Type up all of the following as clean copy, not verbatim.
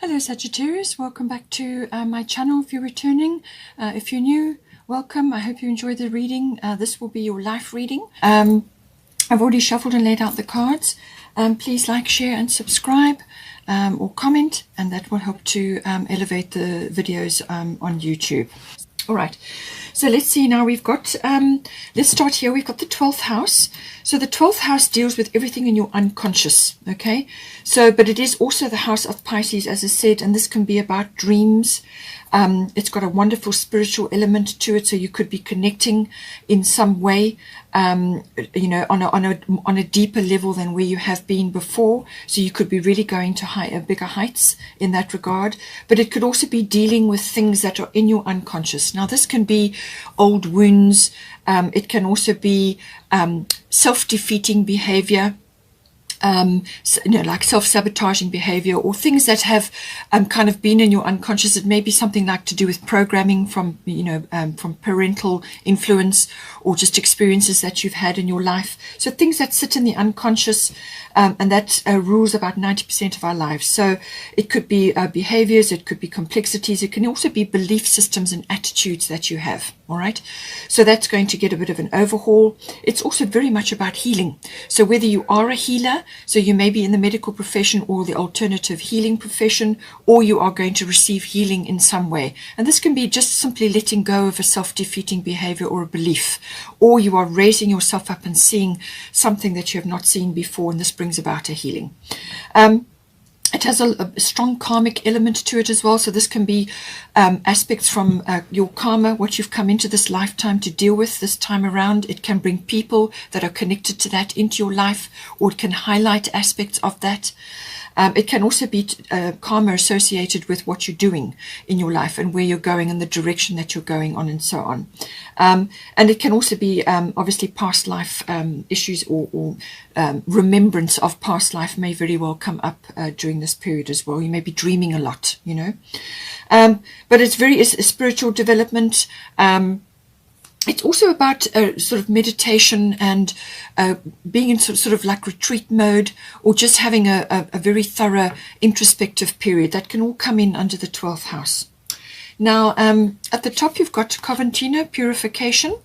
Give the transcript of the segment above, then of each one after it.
Hello Sagittarius, welcome back to my channel if you're returning. If you're new, welcome. I hope you enjoy the reading. This will be your life reading. I've already shuffled and laid out the cards. Please like, share and subscribe or comment, and that will help to elevate the videos on YouTube. All right, so let's see now. We've got, let's start here. We've got the 12th house. So the 12th house deals with everything in your unconscious, okay? So, but it is also the house of Pisces, as I said, and this can be about dreams. It's got a wonderful spiritual element to it, so you could be connecting in some way, you know, on a deeper level than where you have been before. So you could be really going to bigger heights in that regard. But it could also be dealing with things that are in your unconscious. Now, this can be old wounds. It can also be self-defeating behavior. Like self-sabotaging behavior, or things that have kind of been in your unconscious. It may be something like to do with programming from, from parental influence, or just experiences that you've had in your life. So things that sit in the unconscious, and that rules about 90% of our lives. So it could be behaviors, it could be complexities, it can also be belief systems and attitudes that you have. All right, so that's going to get a bit of an overhaul. It's also very much about healing. So whether you are a healer, so you may be in the medical profession or the alternative healing profession, or you are going to receive healing in some way. And this can be just simply letting go of a self-defeating behavior or a belief, or you are raising yourself up and seeing something that you have not seen before, and this brings about a healing. It has a strong karmic element to it as well. So this can be aspects from your karma, what you've come into this lifetime to deal with this time around. It can bring people that are connected to that into your life, or it can highlight aspects of that. It can also be karma associated with what you're doing in your life and where you're going and the direction that you're going on, and so on. And it can also be obviously past life issues, or remembrance of past life may very well come up during this period as well. You may be dreaming a lot, but it's a spiritual development. It's also about sort of meditation and being in sort of like retreat mode, or just having a very thorough introspective period. That can all come in under the 12th house. Now, at the top, you've got Coventina, purification.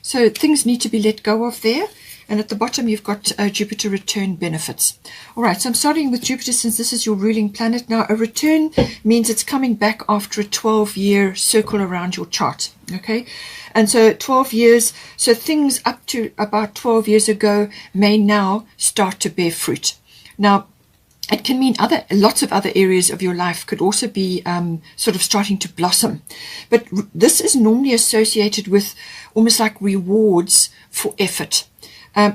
So things need to be let go of there. And at the bottom, you've got Jupiter return benefits. All right, so I'm starting with Jupiter since this is your ruling planet. Now, a return means it's coming back after a 12-year circle around your chart, okay? And so 12 years, so things up to about 12 years ago may now start to bear fruit. Now, it can mean lots of other areas of your life could also be sort of starting to blossom. But this is normally associated with almost like rewards for effort.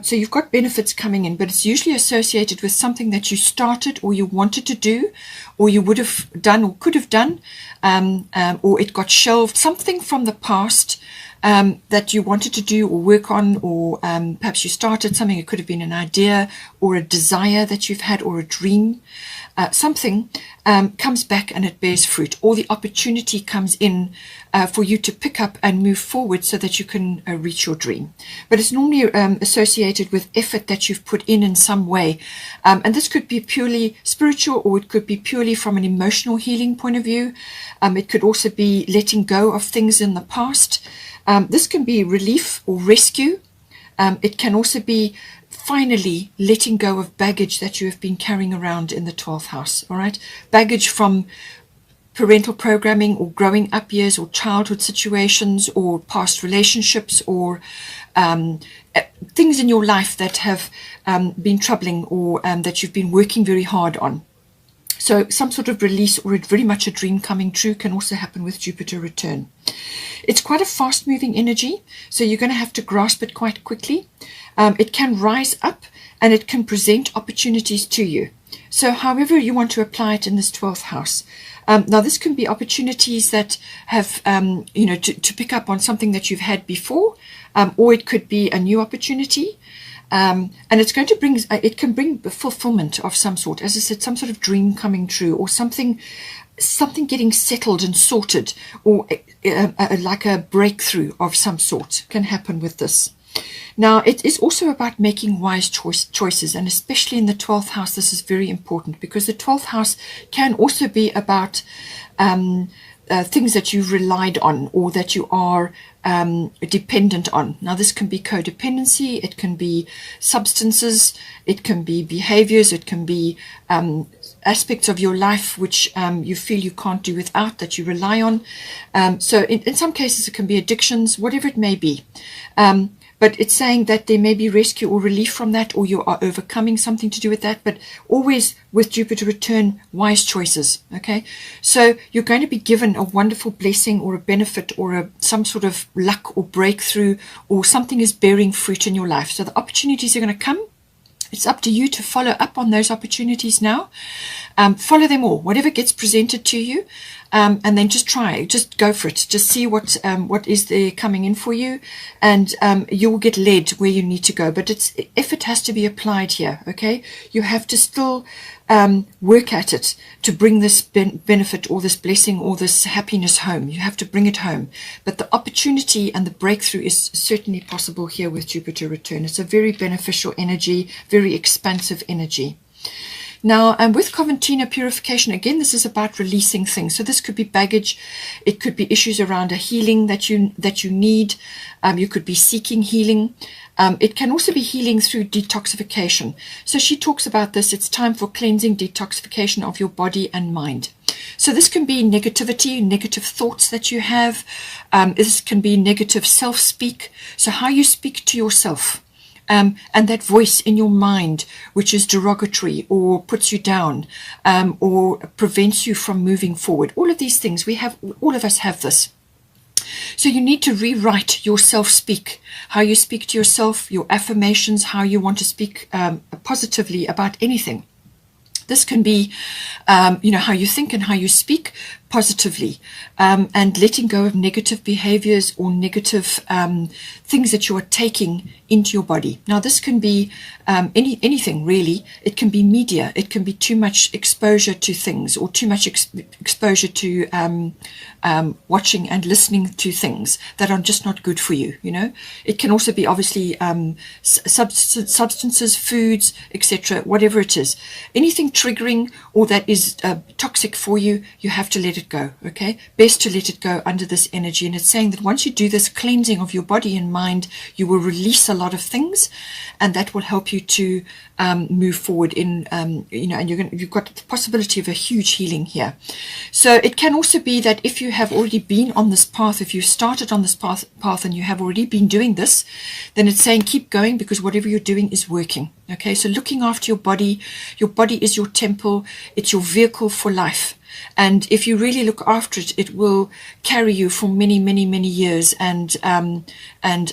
So you've got benefits coming in, but it's usually associated with something that you started, or you wanted to do, or you would have done or could have done, or it got shelved, something from the past that you wanted to do or work on, or perhaps you started something. It could have been an idea or a desire that you've had, or a dream. Something comes back and it bears fruit, or the opportunity comes in for you to pick up and move forward so that you can reach your dream. But it's normally associated with effort that you've put in some way. And this could be purely spiritual, or it could be purely from an emotional healing point of view. It could also be letting go of things in the past. This can be relief or rescue. It can also be finally letting go of baggage that you have been carrying around in the 12th house. All right, baggage from parental programming, or growing up years, or childhood situations, or past relationships, or things in your life that have been troubling, or that you've been working very hard on. So some sort of release, or very much a dream coming true, can also happen with Jupiter return. It's quite a fast-moving energy, so you're going to have to grasp it quite quickly. It can rise up, and it can present opportunities to you. So however you want to apply it in this 12th house. Now, this can be opportunities that have, to pick up on something that you've had before, or it could be a new opportunity. And it's going to bring, it can bring fulfillment of some sort. As I said, some sort of dream coming true, or something getting settled and sorted, or like a breakthrough of some sort can happen with this. Now, it is also about making wise choices, and especially in the 12th house, this is very important, because the 12th house can also be about things that you've relied on or that you are dependent on. Now, this can be codependency, it can be substances, it can be behaviors, it can be aspects of your life which you feel you can't do without, that you rely on. So in some cases, it can be addictions, whatever it may be. But it's saying that there may be rescue or relief from that, or you are overcoming something to do with that, but always with Jupiter return, wise choices, okay? So you're going to be given a wonderful blessing or a benefit or some sort of luck or breakthrough, or something is bearing fruit in your life. So the opportunities are going to come. It's up to you to follow up on those opportunities now. Follow them all, whatever gets presented to you, and then just go for it. Just see what is there coming in for you, and you will get led where you need to go. But effort has to be applied here, okay? You have to still work at it to bring this benefit or this blessing or this happiness home. You have to bring it home. But the opportunity and the breakthrough is certainly possible here with Jupiter return. It's a very beneficial energy, very expansive energy. Now, with Coventina purification, again, this is about releasing things. So this could be baggage. It could be issues around a healing that you need. You could be seeking healing. It can also be healing through detoxification. So she talks about this. It's time for cleansing, detoxification of your body and mind. So this can be negativity, negative thoughts that you have. This can be negative self-speak. So how you speak to yourself. And that voice in your mind, which is derogatory or puts you down, or prevents you from moving forward. All of these things, all of us have this. So you need to rewrite your self-speak, how you speak to yourself, your affirmations, how you want to speak positively about anything. This can be, how you think and how you speak positively, and letting go of negative behaviors or negative things that you are taking into your body. Now, this can be anything really. It can be media. It can be too much exposure to things, or too much exposure to watching and listening to things that are just not good for you. It can also be obviously substances, foods, etc. Whatever it is, anything triggering or that is toxic for you, you have to let it go, okay? Best to let it go under this energy. And it's saying that once you do this cleansing of your body and mind, you will release a lot of things, and that will help you to move forward in, and you've got the possibility of a huge healing here. So it can also be that if you have already been on this path, if you started on this path and you have already been doing this, then it's saying keep going, because whatever you're doing is working. Okay, so looking after your body is your temple, it's your vehicle for life. And if you really look after it, it will carry you for many, many, many years, and a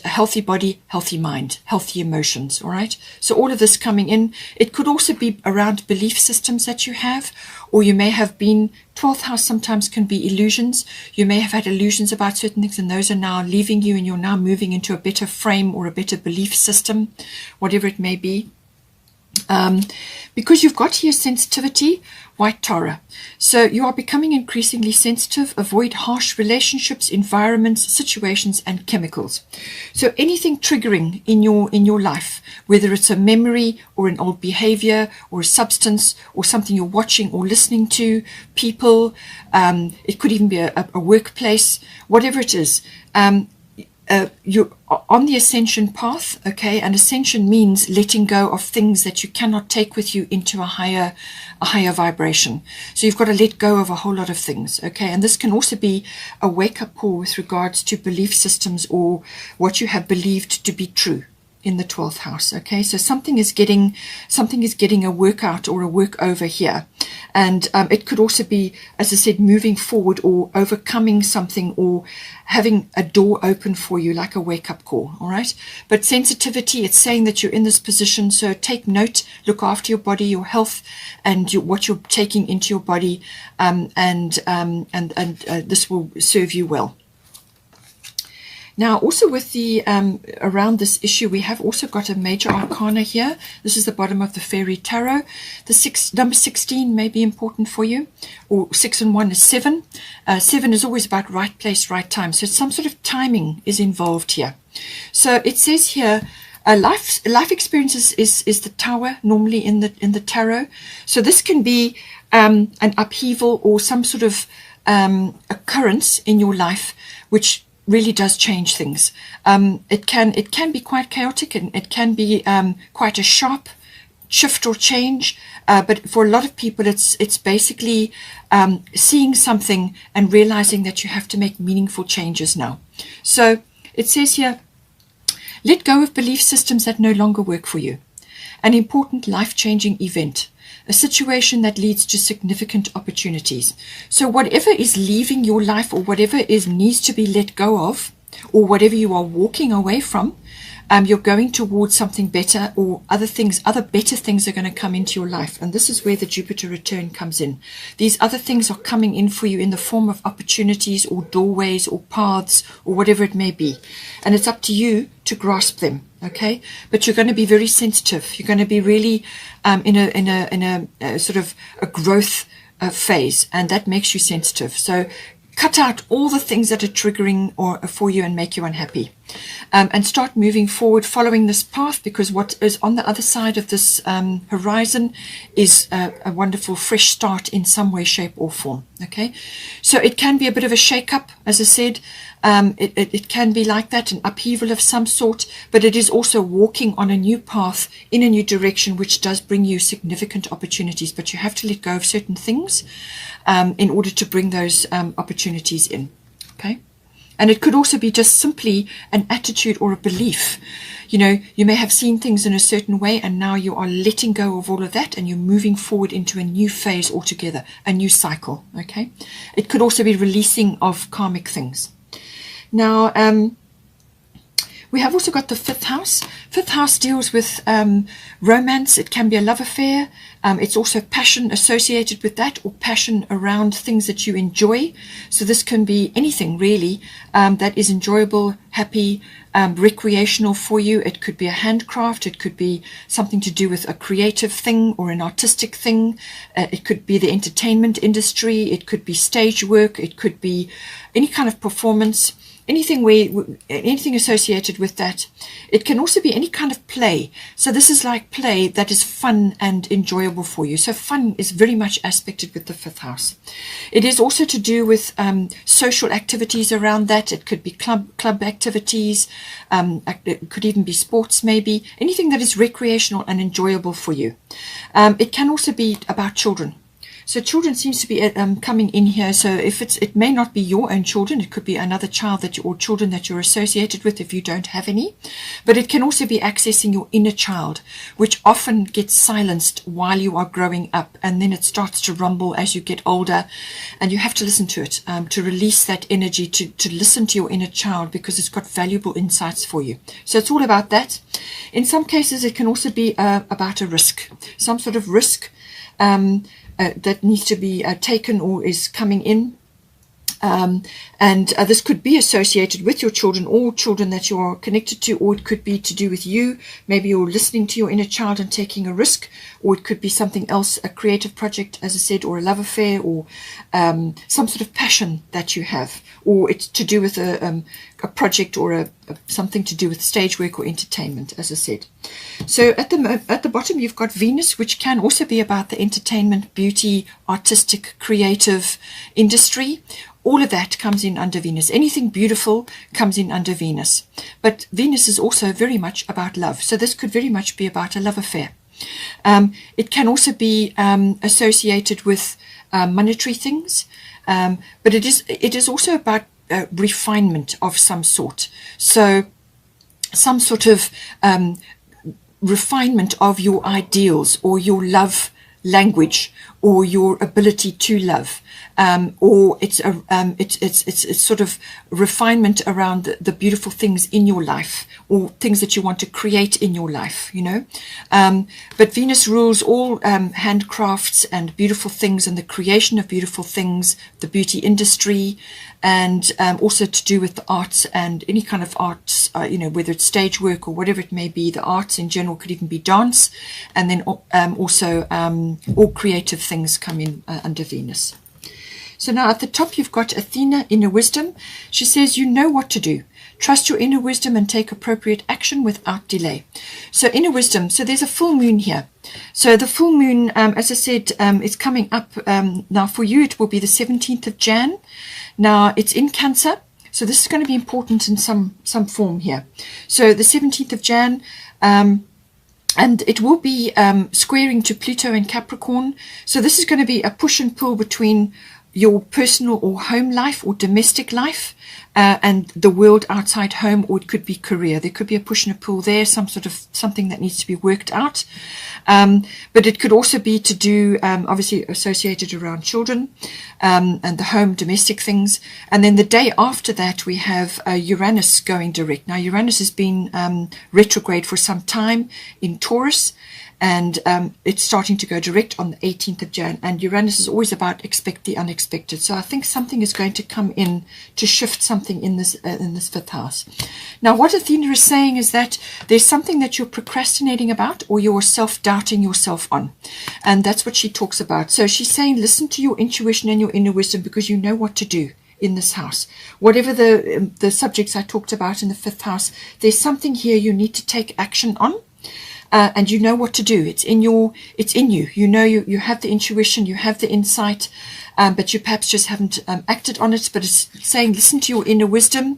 healthy body, healthy mind, healthy emotions. All right. So all of this coming in. It could also be around belief systems that you have, or you may have been 12th house. Sometimes can be illusions. You may have had illusions about certain things, and those are now leaving you, and you're now moving into a better frame or a better belief system, whatever it may be. Because you've got here sensitivity, White Tara. So you are becoming increasingly sensitive. Avoid harsh relationships, environments, situations, and chemicals. So anything triggering in your life, whether it's a memory or an old behavior or a substance or something you're watching or listening to, people, it could even be a workplace, whatever it is. You're on the ascension path, okay, and ascension means letting go of things that you cannot take with you into a higher vibration. So you've got to let go of a whole lot of things, okay, and this can also be a wake-up call with regards to belief systems or what you have believed to be true in the 12th house. Okay, so something is getting a workout or a work over here, and it could also be, as I said, moving forward or overcoming something or having a door open for you, like a wake-up call. All right, but sensitivity, it's saying that you're in this position, so take note, look after your body, your health, and what you're taking into your body, and this will serve you well. Now, also with the around this issue, we have also got a major arcana here. This is the bottom of the fairy tarot. The number 16 may be important for you, or 6 and 1 is 7. 7 is always about right place, right time. So some sort of timing is involved here. So it says here, life experiences is the tower normally in the tarot. So this can be an upheaval or some sort of occurrence in your life which really does change things. It can be quite chaotic, and it can be quite a sharp shift or change. But for a lot of people, it's basically seeing something and realizing that you have to make meaningful changes now. So it says here, let go of belief systems that no longer work for you. An important life-changing event. A situation that leads to significant opportunities. So whatever is leaving your life, or whatever needs to be let go of, or whatever you are walking away from, you're going towards something better, or other better things are going to come into your life. And this is where the Jupiter return comes in. These other things are coming in for you in the form of opportunities or doorways or paths or whatever it may be. And it's up to you to grasp them. Okay, but you're going to be very sensitive. You're going to be really in a sort of a growth phase, and that makes you sensitive. So cut out all the things that are triggering or for you and make you unhappy, and start moving forward, following this path, because what is on the other side of this horizon is a wonderful fresh start in some way, shape or form. Okay, so it can be a bit of a shake-up, as I said. It can be like that, an upheaval of some sort, but it is also walking on a new path in a new direction, which does bring you significant opportunities. But you have to let go of certain things in order to bring those opportunities in. Okay, and it could also be just simply an attitude or a belief. You know, you may have seen things in a certain way, and now you are letting go of all of that, and you're moving forward into a new phase altogether, a new cycle. Okay, it could also be releasing of karmic things. Now, we have also got the 5th house. 5th house deals with romance. It can be a love affair. It's also passion associated with that, or passion around things that you enjoy. So this can be anything really that is enjoyable, happy, recreational for you. It could be a handcraft. It could be something to do with a creative thing or an artistic thing. It could be the entertainment industry. It could be stage work. It could be any kind of performance. Anything associated with that. It can also be any kind of play. So this is like play that is fun and enjoyable for you. So fun is very much aspected with the 5th house. It is also to do with social activities around that. It could be club activities. It could even be sports, maybe. Anything that is recreational and enjoyable for you. It can also be about children. So children seems to be coming in here. So if it may not be your own children, it could be another child or children that you're associated with if you don't have any. But it can also be accessing your inner child, which often gets silenced while you are growing up, and then it starts to rumble as you get older, and you have to listen to it, to release that energy, to listen to your inner child, because it's got valuable insights for you. So it's all about that. In some cases, it can also be about a risk, some sort of risk that needs to be taken or is coming in. And this could be associated with your children or children that you are connected to, or it could be to do with you. Maybe you're listening to your inner child and taking a risk, or it could be something else, a creative project, as I said, or a love affair, or some sort of passion that you have, or it's to do with a project or something to do with stage work or entertainment, as I said. So at the bottom you've got Venus, which can also be about the entertainment, beauty, artistic, creative industry. All of that comes in under Venus. Anything beautiful comes in under Venus. But Venus is also very much about love. So this could very much be about a love affair. It can also be associated with monetary things. But it is also about refinement of some sort. So some sort of refinement of your ideals or your love language or your ability to love, or it's sort of refinement around the beautiful things in your life, or things that you want to create in your life, you know. But Venus rules all handcrafts and beautiful things, and the creation of beautiful things, the beauty industry, and also to do with the arts and any kind of arts, you know, whether it's stage work or whatever it may be. The arts in general could even be dance, and then also all creative things come in under Venus. So now at the top you've got Athena, inner wisdom. She says, you know what to do. Trust your inner wisdom and take appropriate action without delay. So inner wisdom, so there's a full moon here. So the full moon, as I said, is coming up. Now for you it will be the 17th of Jan. Now it's in Cancer. So this is going to be important in some form here. So the 17th of Jan, and it will be squaring to Pluto in Capricorn. So this is going to be a push and pull between your personal or home life or domestic life and the world outside home, or it could be career. There could be a push and a pull there, some sort of something that needs to be worked out. But it could also be to do, obviously associated around children and the home, domestic things. And then the day after that, we have Uranus going direct. Now, Uranus has been retrograde for some time in Taurus, and it's starting to go direct on the 18th of Jan. And Uranus is always about expect the unexpected. So I think something is going to come in to shift something in this fifth house. Now, what Athena is saying is that there's something that you're procrastinating about, or you're self-doubting yourself on. And that's what she talks about. So she's saying, listen to your intuition and your inner wisdom, because you know what to do in this house. Whatever the subjects I talked about in the fifth house, there's something here you need to take action on. And you know what to do. It's in you. You know, you have the intuition, you have the insight, but you perhaps just haven't acted on it. But it's saying, listen to your inner wisdom,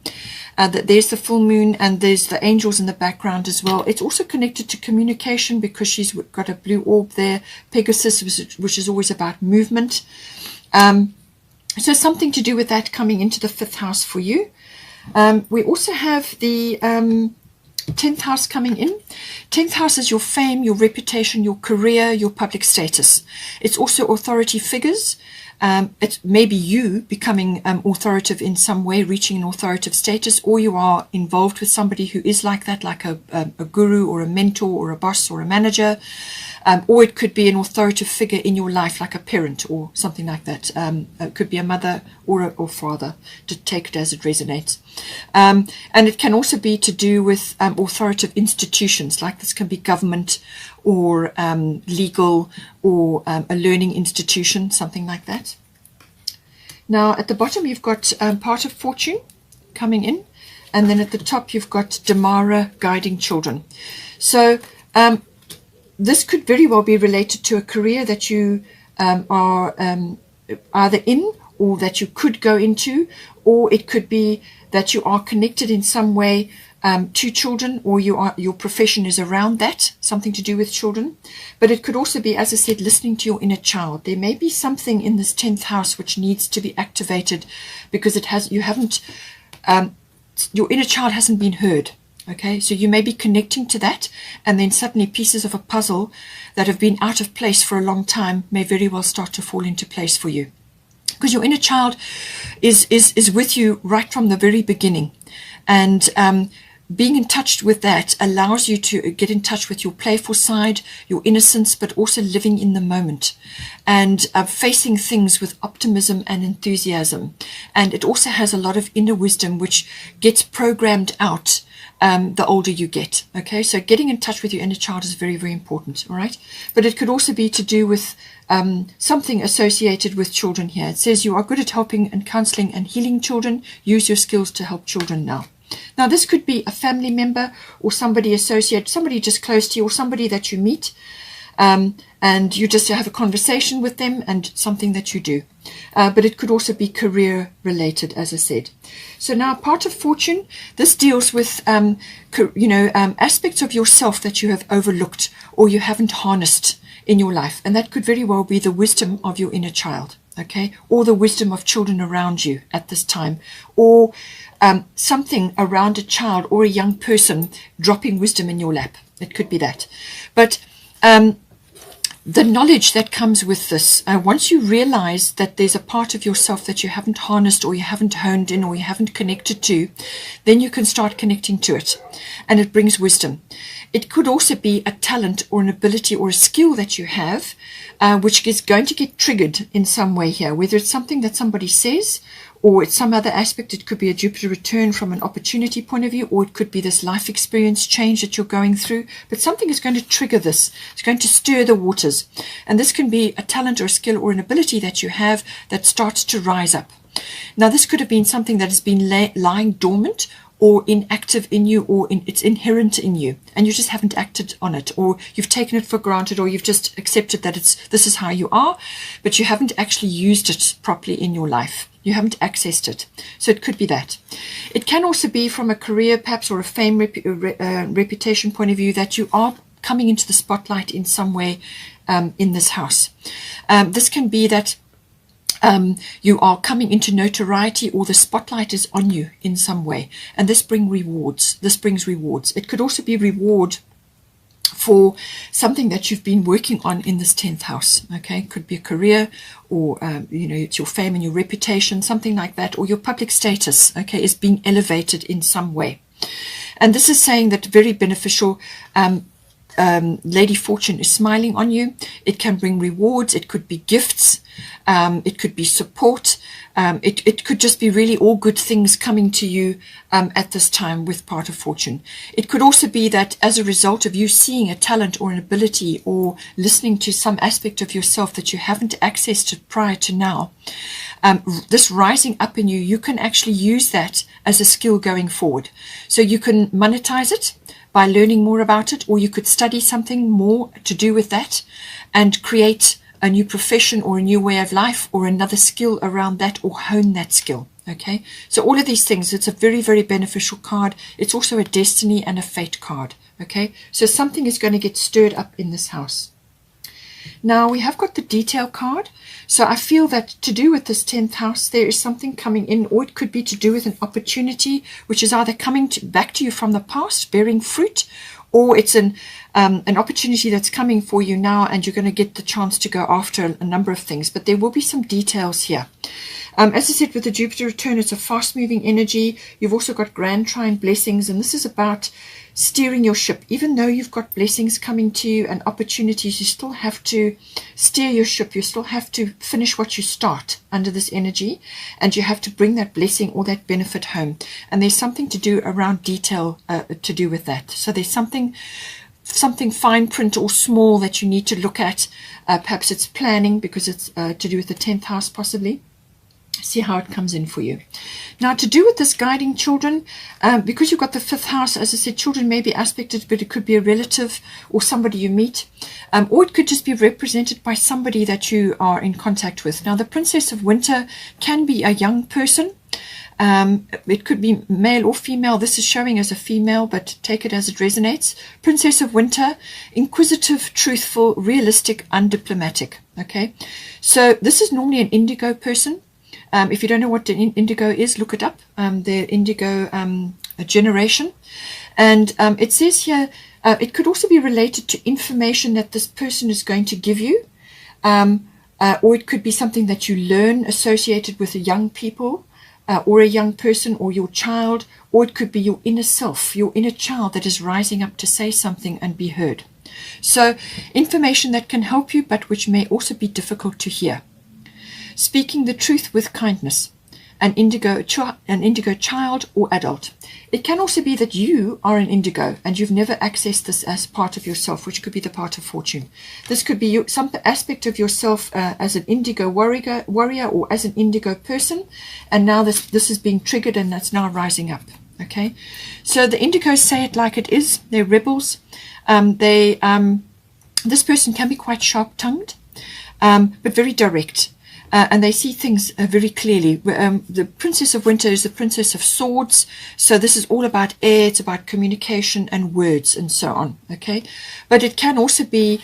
that there's the full moon and there's the angels in the background as well. It's also connected to communication, because she's got a blue orb there, Pegasus, which is always about movement. So something to do with that coming into the fifth house for you. We also have the 10th house coming in. 10th house is your fame, your reputation, your career, your public status. It's also authority figures. It may be you becoming authoritative in some way, reaching an authoritative status, or you are involved with somebody who is like that, like a guru or a mentor or a boss or a manager. Or it could be an authoritative figure in your life, like a parent or something like that. It could be a mother or father, to take it as it resonates. And it can also be to do with authoritative institutions, like this can be government or legal or a learning institution, something like that. Now, at the bottom, you've got part of fortune coming in. And then at the top, you've got Damara, guiding children. So this could very well be related to a career that you are either in, or that you could go into, or it could be that you are connected in some way to children, or your profession is around that, something to do with children. But it could also be, as I said, listening to your inner child. There may be something in this 10th house which needs to be activated, because your inner child hasn't been heard. Okay, so you may be connecting to that, and then suddenly pieces of a puzzle that have been out of place for a long time may very well start to fall into place for you. Because your inner child is with you right from the very beginning. And being in touch with that allows you to get in touch with your playful side, your innocence, but also living in the moment and facing things with optimism and enthusiasm. And it also has a lot of inner wisdom which gets programmed out the older you get. Okay, so getting in touch with your inner child is very, very important. All right, but it could also be to do with something associated with children here. It says you are good at helping and counseling and healing children. Use your skills to help children now. Now, this could be a family member or somebody associated, somebody just close to you, or somebody that you meet, and you just have a conversation with them, and something that you do. But it could also be career related, as I said. So now, part of fortune, this deals with aspects of yourself that you have overlooked or you haven't harnessed in your life, and that could very well be the wisdom of your inner child. Okay, or the wisdom of children around you at this time, or something around a child or a young person dropping wisdom in your lap. It could be that. But the knowledge that comes with this, once you realize that there's a part of yourself that you haven't harnessed or you haven't honed in or you haven't connected to, then you can start connecting to it, and it brings wisdom. It could also be a talent or an ability or a skill that you have, which is going to get triggered in some way here, whether it's something that somebody says or it's some other aspect. It could be a Jupiter return from an opportunity point of view, or it could be this life experience change that you're going through. But something is going to trigger this. It's going to stir the waters. And this can be a talent or a skill or an ability that you have that starts to rise up. Now, this could have been something that has been lying dormant or inactive in you, or it's inherent in you, and you just haven't acted on it, or you've taken it for granted, or you've just accepted that this is how you are, but you haven't actually used it properly in your life. You haven't accessed it. So it could be that. It can also be from a career, perhaps, or a fame reputation point of view, that you are coming into the spotlight in some way in this house. This can be that you are coming into notoriety, or the spotlight is on you in some way, and this brings rewards. It could also be reward for something that you've been working on in this 10th house. Okay, could be a career, or it's your fame and your reputation, something like that, or your public status, okay, is being elevated in some way. And this is saying that very beneficial. Lady Fortune is smiling on you. It can bring rewards. It could be gifts. It could be support. It could just be really all good things coming to you at this time with part of Fortune. It could also be that as a result of you seeing a talent or an ability, or listening to some aspect of yourself that you haven't accessed prior to now, this rising up in you, you can actually use that as a skill going forward. So you can monetize it by learning more about it, or you could study something more to do with that and create a new profession or a new way of life or another skill around that, or hone that skill. Okay, so all of these things, it's a very, very beneficial card. It's also a destiny and a fate card. Okay, so something is going to get stirred up in this house. Now we have got the detail card. So I feel that to do with this 10th house, there is something coming in, or it could be to do with an opportunity which is either coming back to you from the past, bearing fruit, or it's an opportunity that's coming for you now, and you're going to get the chance to go after a number of things. But there will be some details here. As I said, with the Jupiter return, it's a fast-moving energy. You've also got grand trine blessings, and this is about steering your ship. Even though you've got blessings coming to you and opportunities, you still have to steer your ship. You still have to finish what you start under this energy, and you have to bring that blessing or that benefit home. And there's something to do around detail to do with that. So there's something fine print or small that you need to look at. Perhaps it's planning, because it's to do with the 10th house possibly. See how it comes in for you. Now, to do with this guiding children, because you've got the 5th house, as I said, children may be aspected, but it could be a relative or somebody you meet, or it could just be represented by somebody that you are in contact with. Now, the Princess of Winter can be a young person. It could be male or female. This is showing as a female, but take it as it resonates. Princess of Winter, inquisitive, truthful, realistic, undiplomatic. Okay, so this is normally an indigo person. If you don't know what an indigo is, look it up. They're indigo generation. And it says here, it could also be related to information that this person is going to give you. Or it could be something that you learn associated with a young people, or a young person, or your child. Or it could be your inner self, your inner child that is rising up to say something and be heard. So information that can help you, but which may also be difficult to hear. Speaking the truth with kindness, an indigo child or adult. It can also be that you are an indigo and you've never accessed this as part of yourself, which could be the part of Fortune. This could be some aspect of yourself as an indigo warrior or as an indigo person, and now this is being triggered and that's now rising up. Okay, so the indigos say it like it is. They're rebels. This person can be quite sharp-tongued, but very direct. And they see things very clearly. The Princess of Winter is the Princess of Swords. So this is all about air. It's about communication and words and so on. Okay. But it can also be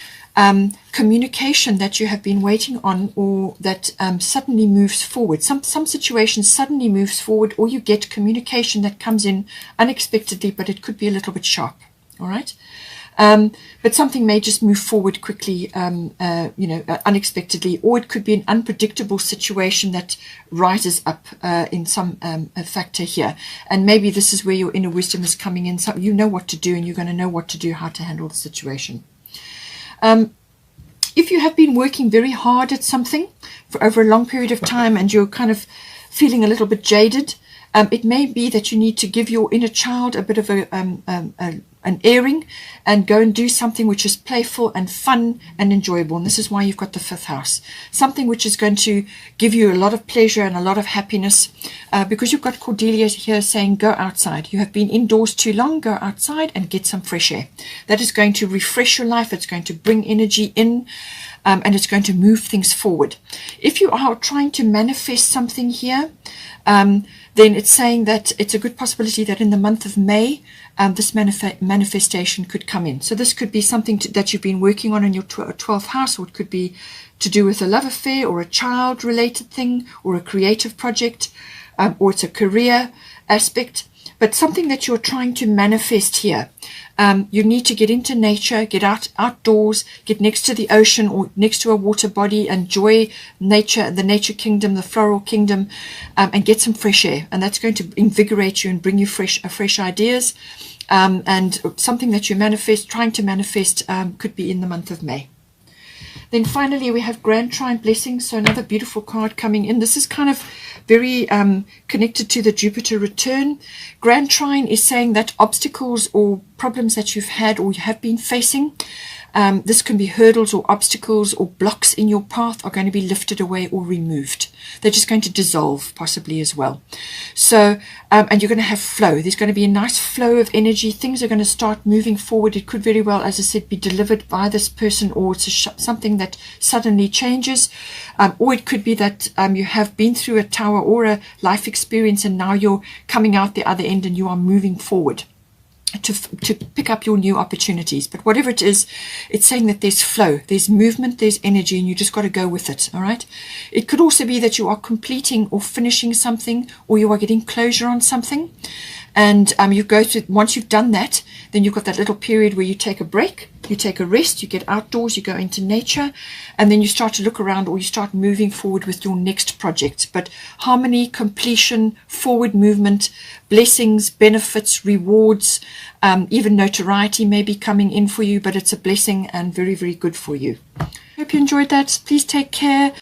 communication that you have been waiting on, or that suddenly moves forward. Some situation suddenly moves forward, or you get communication that comes in unexpectedly, but it could be a little bit sharp. All right. But something may just move forward quickly, unexpectedly, or it could be an unpredictable situation that rises up in some factor here. And maybe this is where your inner wisdom is coming in. So you know what to do, and you're going to know what to do, how to handle the situation. If you have been working very hard at something for over a long period of time and you're kind of feeling a little bit jaded, it may be that you need to give your inner child a bit of an airing and go and do something which is playful and fun and enjoyable. And this is why you've got the 5th house. Something which is going to give you a lot of pleasure and a lot of happiness, because you've got Cordelia here saying go outside. You have been indoors too long. Go outside and get some fresh air. That is going to refresh your life. It's going to bring energy in, and it's going to move things forward. If you are trying to manifest something here, then it's saying that it's a good possibility that in the month of May, this manifestation could come in. So this could be something that you've been working on in your 12th house, or it could be to do with a love affair or a child-related thing or a creative project, or it's a career aspect. But something that you're trying to manifest here, you need to get into nature, get outdoors, get next to the ocean or next to a water body, enjoy nature, the nature kingdom, the floral kingdom, and get some fresh air. And that's going to invigorate you and bring you fresh ideas. And something that you trying to manifest, could be in the month of May. Then finally, we have Grand Trine Blessings. So another beautiful card coming in. This is kind of very connected to the Jupiter return. Grand Trine is saying that obstacles or problems that you've had or you have been facing, this can be hurdles or obstacles or blocks in your path, are going to be lifted away or removed. They're just going to dissolve possibly as well. So, and you're going to have flow. There's going to be a nice flow of energy. Things are going to start moving forward. It could very well, as I said, be delivered by this person, or it's something that suddenly changes. Or it could be that you have been through a tower or a life experience, and now you're coming out the other end and you are moving forward to pick up your new opportunities. But whatever it is, it's saying that there's flow, there's movement, there's energy, and you just got to go with it. All right. It could also be that you are completing or finishing something, or you are getting closure on something, and you go to, once you've done that, then you've got that little period where you take a break, you take a rest, you get outdoors, you go into nature, and then you start to look around, or you start moving forward with your next project. But harmony, completion, forward movement, blessings, benefits, rewards, even notoriety may be coming in for you, but it's a blessing and very, very good for you. Hope you enjoyed that. Please take care.